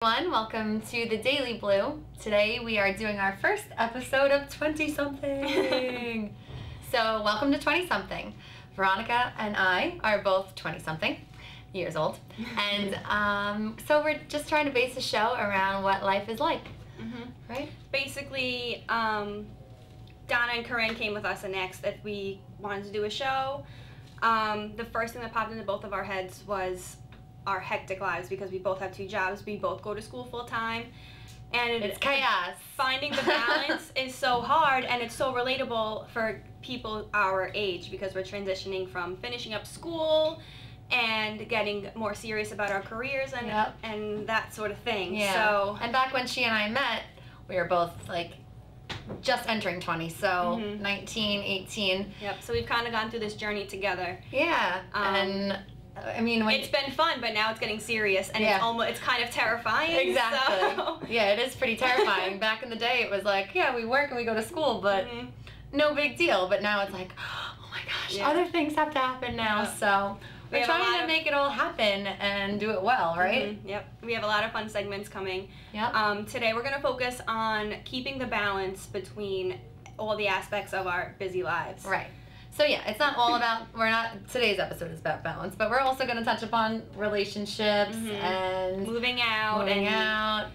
Welcome to the Daily Blue. Today we are doing our first episode of 20-something. So welcome to 20-something. Veronica and I are both 20-something years old. And so we're just trying to base the show around what life is like, right? Basically, Donna and Corinne came with us and asked if we wanted to do a show. The first thing that popped into both of our heads was our hectic lives, because we both have two jobs, we both go to school full time, and it's chaos. Finding the balance is so hard, and it's so relatable for people our age, because we're transitioning from finishing up school and getting more serious about our careers and that sort of thing. Yeah. So, and back when she and I met, we were both like just entering 20, so 19, 18. Yep. So we've kind of gone through this journey together. Yeah. And I mean, it's been fun, but now it's getting serious, and it's kind of terrifying. Exactly. So. Yeah, it is pretty terrifying. Back in the day, it was like, yeah, we work and we go to school, but no big deal. But now it's like, oh my gosh, other things have to happen now. So we're trying to make it all happen and do it well, right? Yep. We have a lot of fun segments coming. Yep. Today we're going to focus on keeping the balance between all the aspects of our busy lives. Right. So yeah, it's not all about, today's episode is about balance, but we're also going to touch upon relationships and moving out.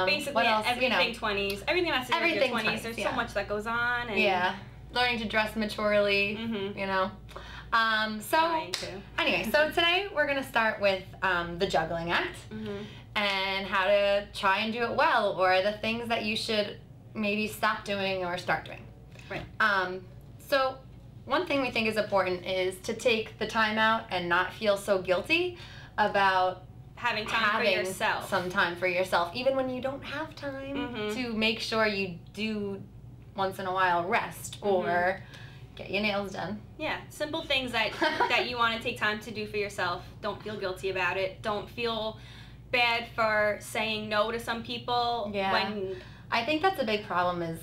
Basically what else? everything 20s. Everything that's in your 20s. There's so much that goes on. And learning to dress maturely, you know. Anyway, so today we're going to start with the juggling act and how to try and do it well, or the things that you should maybe stop doing or start doing. Right. So one thing we think is important is to take the time out and not feel so guilty about having time for yourself. Some time for yourself, even when you don't have time, to make sure you do once in a while rest or get your nails done. Yeah, simple things that that you want to take time to do for yourself. Don't feel guilty about it. Don't feel bad for saying no to some people. Yeah. I think that's a big problem is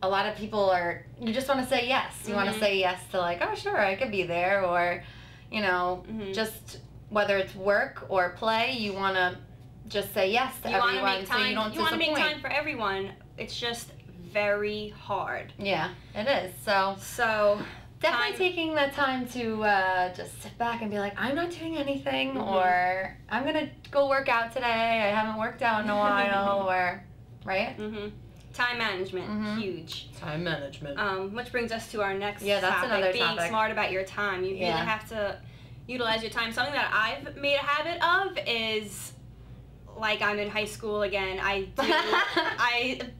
a lot of people you just want to say yes. You want to say yes to like, oh sure, I could be there, or, you know, just whether it's work or play, you want to just say yes to everyone so you don't disappoint. You want to make time for everyone. It's just very hard. Yeah, it is. So definitely taking the time to just sit back and be like, I'm not doing anything, or I'm going to go work out today. I haven't worked out in a while, or, right? Time management, huge. Time management. Which brings us to our next that's topic, another being topic. Smart about your time. You really have to utilize your time. Something that I've made a habit of is, like, I'm in high school again. I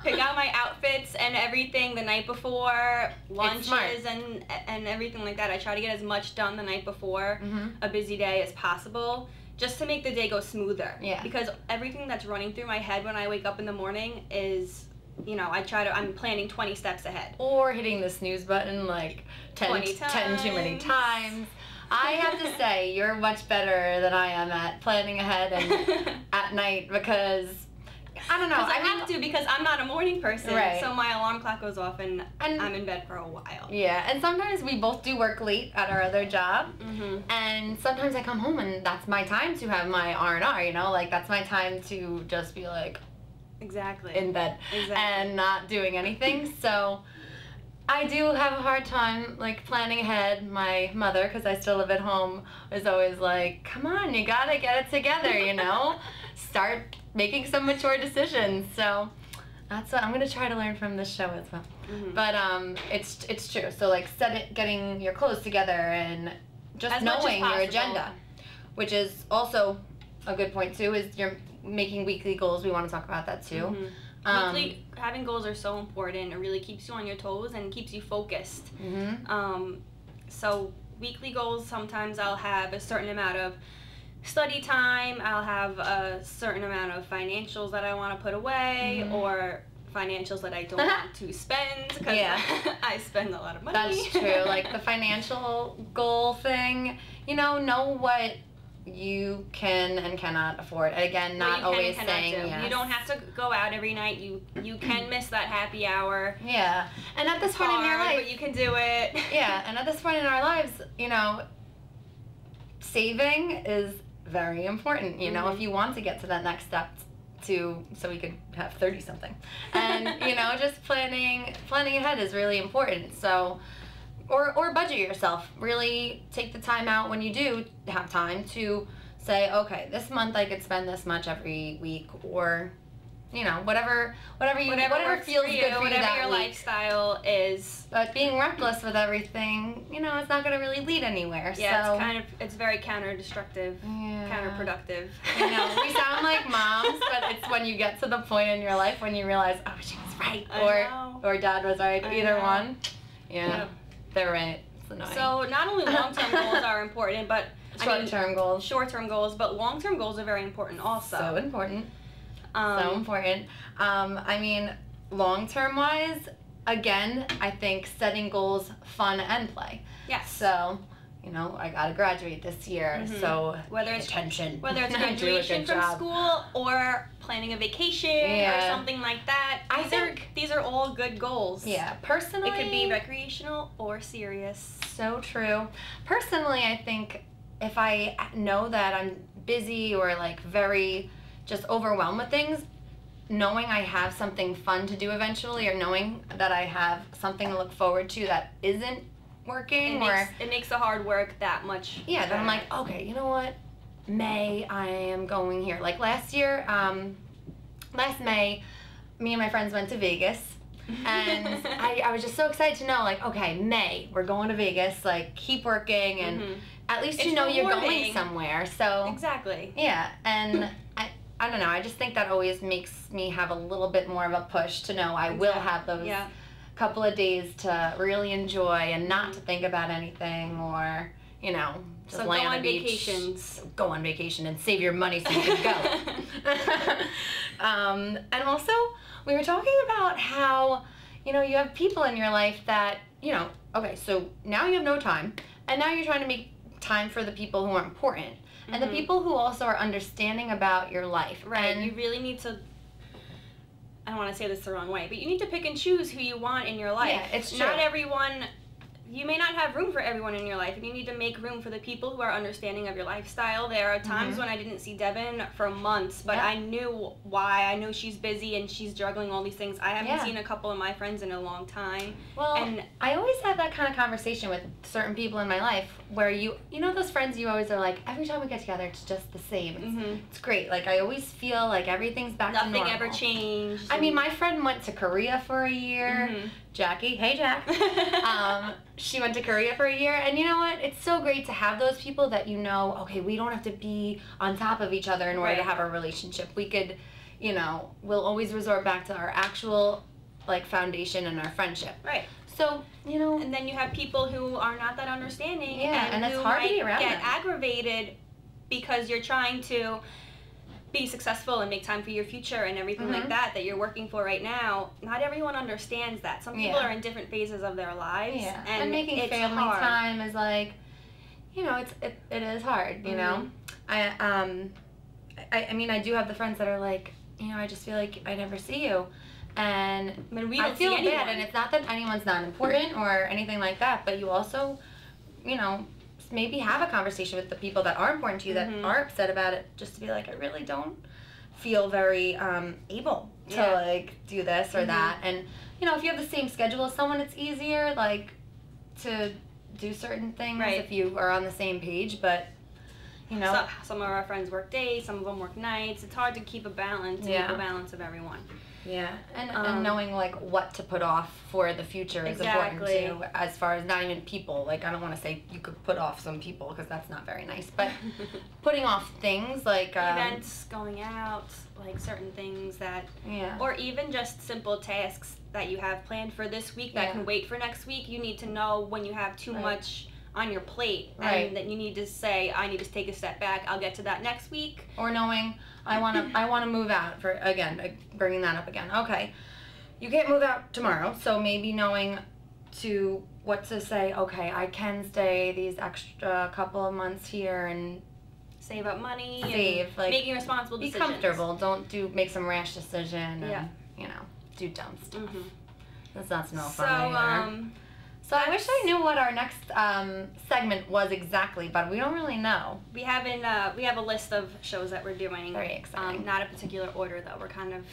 pick out my outfits and everything the night before, lunches and everything like that. I try to get as much done the night before a busy day as possible, just to make the day go smoother. Yeah. Because everything that's running through my head when I wake up in the morning is, you know, I'm planning 20 steps ahead. Or hitting the snooze button like 10 too many times. I have to say, you're much better than I am at planning ahead and at night, because, I don't know. I have to, because I'm not a morning person, right. So my alarm clock goes off and I'm in bed for a while. Yeah, and sometimes we both do work late at our other job, and sometimes I come home and that's my time to have my R&R, you know, like that's my time to just be like, in bed and not doing anything. So I do have a hard time like planning ahead. My mother, because I still live at home, is always like, come on, you gotta get it together, you know, start making some mature decisions. So that's what I'm gonna try to learn from this show as well. But it's true. So like getting your clothes together and just knowing your agenda, which is also a good point too, is you're making weekly goals. We want to talk about that too. Having goals are so important. It really keeps you on your toes and keeps you focused. So weekly goals, sometimes I'll have a certain amount of study time, I'll have a certain amount of financials that I want to put away, or financials that I don't want to spend, because I spend a lot of money. That's true. Like the financial goal thing, you know what you can and cannot afford. Again, not always saying yes. You don't have to go out every night. You can miss that happy hour. Yeah. And at this point in your life, but you can do it. Yeah. And at this point in our lives, you know, saving is very important, you know, if you want to get to that next step so we could have 30 something. And, you know, just planning ahead is really important. So, or budget yourself. Really take the time out when you do have time to say, okay, this month I could spend this much every week, or, you know, whatever feels good for you, whatever your week. Lifestyle is. But being reckless with everything, you know, it's not going to really lead anywhere. Yeah, so. It's very counterproductive. You know, we sound like moms, but it's when you get to the point in your life when you realize, oh, she was right, or dad was right, either one. Yeah, they're right. It's annoying. So not only long-term goals are important, but short-term goals, but long-term goals are very important also. So important. So important. I mean, long-term wise, again, I think setting goals, fun and play. Yes. So, you know, I gotta graduate this year, so whether it's attention. Whether it's graduation from school or planning a vacation or something like that. I think these are all good goals. Yeah, personally. It could be recreational or serious. So true. Personally, I think if I know that I'm busy or like very just overwhelmed with things, knowing I have something fun to do eventually, or knowing that I have something to look forward to that isn't working, it makes the hard work that much better. Then I'm like, okay, you know what, May I am going here. Like last year, last May, me and my friends went to Vegas, and I was just so excited to know, like, okay, May, we're going to Vegas, like, keep working, and at least you know you're going somewhere. So exactly. Yeah, and I don't know, I just think that always makes me have a little bit more of a push to know I will have those couple of days to really enjoy and not to think about anything, or, you know, just lay on the beach. Vacations. Go on vacation and save your money so you can go. And also, we were talking about how, you know, you have people in your life that, you know, okay, so now you have no time, and now you're trying to make time for the people who are important. And the people who also are understanding about your life. Right. And you really need to, I don't want to say this the wrong way, but you need to pick and choose who you want in your life. Yeah, it's true. Not everyone, you may not have room for everyone in your life, and you need to make room for the people who are understanding of your lifestyle. There are times when I didn't see Devin for months, but I knew why. I know she's busy and she's juggling all these things. I haven't seen a couple of my friends in a long time. Well, and I always have that kind of conversation with certain people in my life where you know those friends you always are like, every time we get together, it's just the same. It's great. Like, I always feel like everything's back to normal. Nothing ever changed. I mean, my friend went to Korea for a year. Jackie, hey Jack. She went to Korea for a year, and you know what? It's so great to have those people that you know, okay, we don't have to be on top of each other in order to have a relationship. We could, you know, we'll always resort back to our actual, like, foundation and our friendship. Right. So, you know. And then you have people who are not that understanding. Yeah, and it's hard to be around them. Get aggravated because you're trying to be successful and make time for your future and everything like that you're working for right now. Not everyone understands that. Some people are in different phases of their lives. Yeah. And making family time is like, you know, it is hard, you know. I mean, I do have the friends that are like, you know, I just feel like I never see you. And I feel bad, and it's not that anyone's not important or anything like that, but you also, you know, maybe have a conversation with the people that are important to you that are upset about it, just to be like, I really don't feel very able to like do this or that. And, you know, if you have the same schedule as someone, it's easier like to do certain things if you are on the same page. But, you know, so, some of our friends work days, some of them work nights. It's hard to keep a balance, equal balance of everyone. Yeah, and knowing, like, what to put off for the future is important, too, as far as not even people. Like, I don't want to say you could put off some people, because that's not very nice, but putting off things, like... events, going out, like, certain things that... Yeah. Or even just simple tasks that you have planned for this week that can wait for next week. You need to know when you have too much on your plate, and that you need to say, I need to take a step back, I'll get to that next week. Or knowing, I want to move out, for, again, bringing that up again. Okay, you can't move out tomorrow, so maybe knowing what to say, okay, I can stay these extra couple of months here and save up money, like, making responsible decisions. Be comfortable, don't make some rash decision, and, you know, do dumb stuff. That's not no fun either. So I wish I knew what our next segment was exactly, but we don't really know. We haven't. We have a list of shows that we're doing. Very exciting. Not a particular order though. We're kind of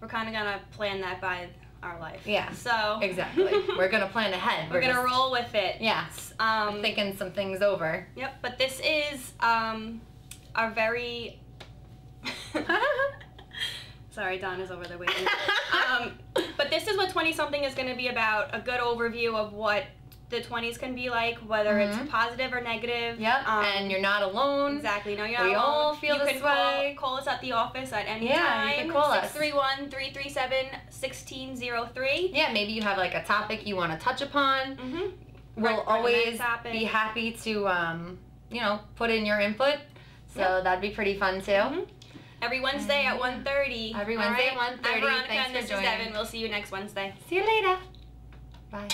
gonna plan that by our life. Yeah. So exactly. We're gonna plan ahead. We're gonna roll with it. Yes. We're thinking some things over. Yep. But this is our very. Sorry, Donna's over there waiting. But this is what 20-something is going to be about, a good overview of what the 20s can be like, whether it's positive or negative. Yep, and you're not alone. Exactly, no, you're not alone. We all feel this way. Call us at the office at any time. Yeah, you can call us. 631-337-1603. Yeah, maybe you have like a topic you want to touch upon. We'll always be happy to, put in your input. So that'd be pretty fun too. Every Wednesday at 1:30. Every Wednesday at 1:30. I'm Veronica Thanks and this for joining. is Devin. We'll see you next Wednesday. See you later. Bye.